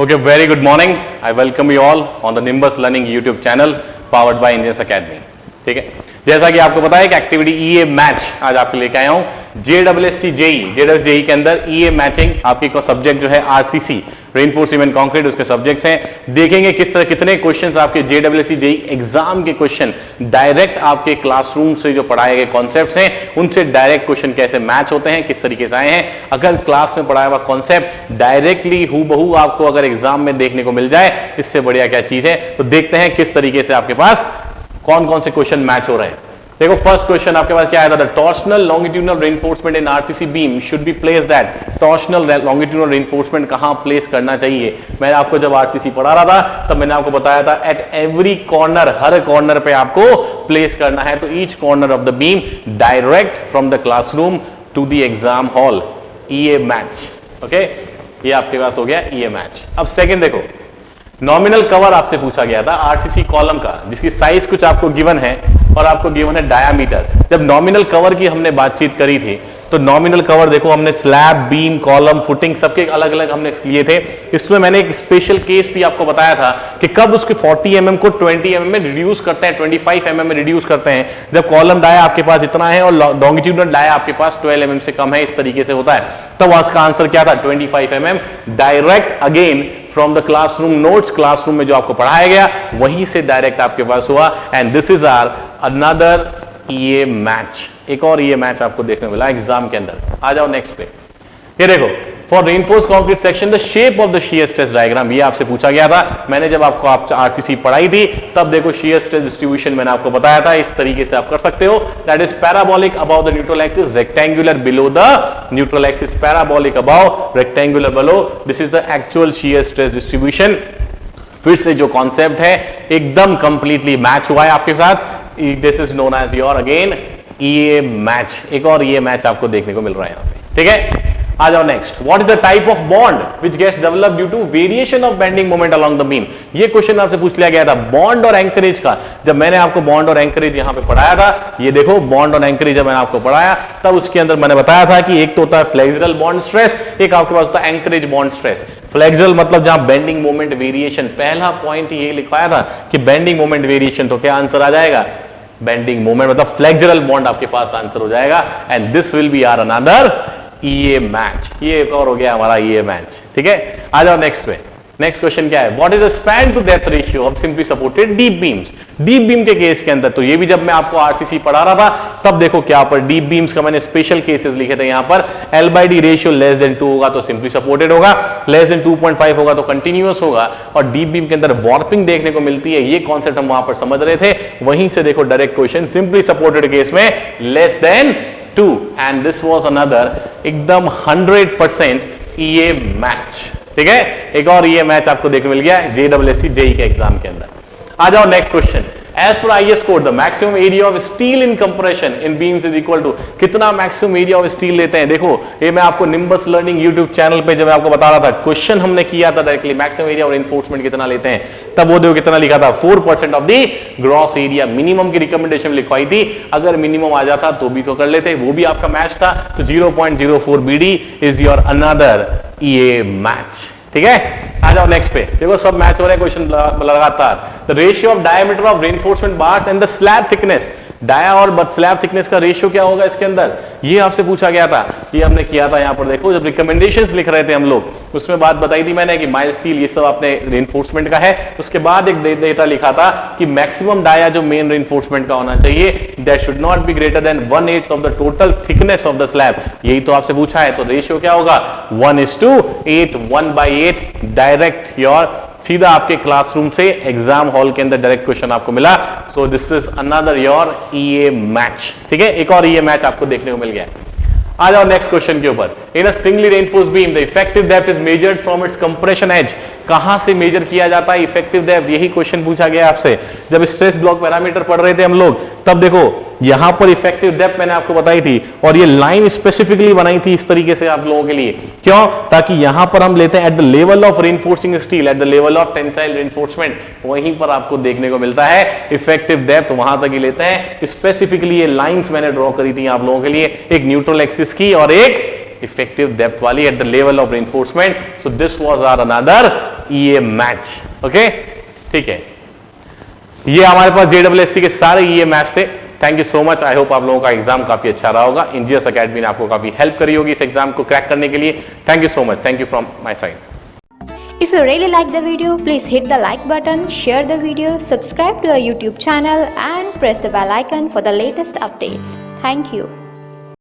Okay, very good morning. I welcome you all on the Nimbus Learning YouTube channel powered by Indians Academy. ठीक है, जैसा कि आपको पता है कि एक्टिविटी ईए मैच आज आपके लेके आया हूं। जेडब्ल्यूएससी जेई के अंदर ईए मैचिंग आपकी को सब्जेक्ट जो है आरसीसी रेनफोर्स सीमेंट कंक्रीट उसके सब्जेक्ट्स हैं। देखेंगे किस तरह कितने क्वेश्चंस आपके जेडब्ल्यूएससी जेई एग्जाम के क्वेश्चन डायरेक्ट आपके क्लासरूम से जो पढ़ाए गए कॉन्सेप्ट्स हैं उनसे डायरेक्ट क्वेश्चन कैसे मैच होते हैं, किस तरीके से आए हैं। अगर क्लास में पढ़ाया हुआ कॉन्सेप्ट डायरेक्टली हूबहू आपको अगर एग्जाम में देखने को मिल जाए, इससे बढ़िया क्या चीज है। तो देखते हैं किस तरीके से आपके पास कौन कौन से क्वेश्चन मैच हो रहे हैं। देखो फर्स्ट क्वेश्चन आपके पास क्या आया था, torsional longitudinal reinforcement in RCC beam should be placed at. Torsional longitudinal reinforcement कहां प्लेस करना चाहिए। मैंने आपको जब आरसीसी पढ़ा रहा था तब मैंने आपको बताया था एट एवरी कॉर्नर, हर कॉर्नर पे आपको प्लेस करना है। तो each corner of the beam direct from the classroom to the exam hall. ईए मैच, ओके, ये आपके पास हो गया ईए मैच। अब सेकंड देखो, नॉमिनल कवर आपसे पूछा गया था आरसीसी कॉलम का, जिसकी साइज कुछ आपको गिवन है और आपको गिवन है डायामीटर। जब नॉमिनल कवर की हमने बातचीत करी थी तो नॉमिनल कवर देखो हमने स्लैब, बीम, कॉलम, फुटिंग सबके अलग अलग हमने लिए थे। इसमें मैंने एक स्पेशल केस भी आपको बताया था कि कब उसके 40 mm को 20 mm में रिड्यूस करते हैं, 25 mm में रिड्यूस करते हैं। जब कॉलम डाया आपके पास इतना है और लॉन्गिट्यूडनल डाया आपके पास 12 mm से कम है, इस तरीके से होता है। तब उसका आंसर क्या था, 25 mm direct again from the classroom notes, classroom में जो आपको पढ़ाया गया वहीं से डायरेक्ट आपके पास हुआ। And this is are another ईए मैच। एक और ईए मैच आपको देखने मिला एग्जाम के अंदर। आ जाओ नेक्स्ट पे। ये देखो, for reinforce concrete section the shape of the shear stress diagram, ये आपसे पूछा गया था। मैंने जब आपको आरसीसी पढ़ाई थी तब देखो शियर स्ट्रेस डिस्ट्रीब्यूशन मैंने आपको बताया था, इस तरीके से आप कर सकते हो। That is parabolic about the neutral axis, rectangular below the neutral axis, parabolic about, rectangular below. This is the actual shear stress distribution. फिर से जो कॉन्सेप्ट है एकदम कंप्लीटली मैच हुआ है आपके साथ। This is known as your again ईए मैच। एक और ईए मैच आपको देखने को मिल रहा है यहाँ पे, ठीक है। आ जाओ next, what is the type of bond which gets developed due to variation of bending moment along the beam. ये क्वेश्चन आपसे पूछ लिया गया था बॉन्ड और एंकरेज का। जब मैंने आपको बॉन्ड और एंकरेज यहां पे पढ़ाया था, ये देखो बॉन्ड और एंकरेज जब मैंने आपको पढ़ाया तब उसके अंदर मैंने बताया था कि एक तो होता है फ्लेक्सुरल बॉन्ड स्ट्रेस, एक आपके पास होता है एंकरेज बॉन्ड स्ट्रेस। फ्लेक्सुरल मतलब जहां बेंडिंग मोमेंट वेरिएशन, पहला पॉइंट ये लिखवाया था कि बेंडिंग मोमेंट वेरिएशन, तो क्या आंसर आ जाएगा, बेंडिंग मोमेंट मतलब फ्लेक्सुरल बॉन्ड आपके पास आंसर हो जाएगा। And this will be are another ईए मैच। ये एक और हो गया हमारा ईए मैच, ठीक है। आ जाओ नेक्स्ट पे। नेक्स्ट क्वेश्चन क्या है, what is the span to depth ratio of simply supported deep beams. Deep beam के केस के अंदर, तो ये भी जब मैं आपको आरसीसी पढ़ा रहा था तब देखो क्या पर डीप बीम्स का मैंने स्पेशल केसेस लिखे थे। यहां पर L by D ratio less than 2 होगा तो सिंपली सपोर्टेड होगा, लेस देन 2.5 होगा तो कंटिन्यूअस होगा। और डीप बीम के अंदर वॉर्पिंग देखने को मिलती है, ये कॉन्सेप्ट हम वहां पर समझ रहे थे। वहीं से देखो direct question, simply supported case में less than 2 and this was another एकदम 100% ईए मैच, ठीक है। एक और ईए मैच आपको देखने मिल गया जेडब्ल्यूएससी जेई के एग्जाम के अंदर। आ जाओ next question, as per IS code the maximum area of steel in compression in beams is equal to, कितना मैक्सिमम एरिया ऑफ स्टील लेते हैं। देखो ये मैं आपको निम्बस लर्निंग यूट्यूब चैनल पे जब मैं आपको बता रहा था क्वेश्चन हमने किया था directly, maximum area of reinforcement कितना लेते हैं, तब वो देखो कितना लिखा था 4% of the gross area. Minimum की रिकमेंडेशन लिखवाई थी, अगर मिनिमम आ जाता तो भी तो कर लेते, वो भी आपका मैच था। तो 0.04 BD इज योर अनदर ईए मैच, ठीक है। आ जाओ नेक्स्ट पे। देखो सब मैच हो रहे हैं क्वेश्चन लगातार। The ratio of diameter of reinforcement bars and the slab thickness, dia और स्लैब थिकनेस का रेशियो क्या होगा इसके अंदर, ये आपसे पूछा गया था। ये हमने किया था यहाँ पर देखो, जब रिकमेंडेशंस लिख रहे थे हम लोग उसमें बात बताई थी मैंने कि माइल्ड स्टील ये सब आपने रेनफोर्समेंट का है। उसके बाद एक डेटा लिखा था कि मैक्सिमम डाया जो मेन रेनफोर्समेंट का होना चाहिए that should not be greater than 1/8 of the total thickness of the slab. यही तो आपसे पूछा है। तो रेशियो क्या होगा 1:8, 1/8 डायरेक्ट योर सीधा आपके क्लासरूम से एग्जाम हॉल के अंदर डायरेक्ट क्वेश्चन आपको मिला। So this is another your EA match, ठीक है। एक और ईए मैच आपको देखने को मिल गया। आ जाओ नेक्स्ट क्वेश्चन के ऊपर। In a singly reinforced beam the effective depth is measured from its compression edge. कहां से मेजर किया जाता है इफेक्टिव डेप्थ, यही क्वेश्चन पूछा गया आपसे जब स्ट्रेस ब्लॉक पैरामीटर पढ़ रहे थे हम लोग। तब देखो यहां पर इफेक्टिव डेप्थ मैंने आपको बताई थी और ये लाइन स्पेसिफिकली बनाई थी इस तरीके से आप लोगों के लिए। क्यों, ताकि यहां पर हम लेते हैं eight the level of reinforcing steel, eight the level of tensile reinforcement, वहीं पर आपको देखने को मिलता है इफेक्टिव डेप्थ, वहां तक ही लेते हैं। स्पेसिफिकली ये लाइंस मैंने ड्रॉ करी थी आप लोगों के लिए, एक न्यूट्रल एक्सिस की और एक इफेक्टिव डेप्थ वाली at the level of reinforcement. So this was are another ईए मैच। ओके, ठीक है, ये हमारे पास जेडब्ल्यूएससी के सारे ईए मैच थे। Thank you so much. I hope आप लोगों का एग्जाम काफी अच्छा रहा होगा। इंजीनियर्स एकेडमी ने आपको काफी हेल्प करी होगी इस एग्जाम को क्रैक करने के लिए। Thank you so much. Thank you from my side. If you really like the video, please hit the like button, share the video, subscribe to our YouTube channel and press the bell icon for the latest updates. Thank you.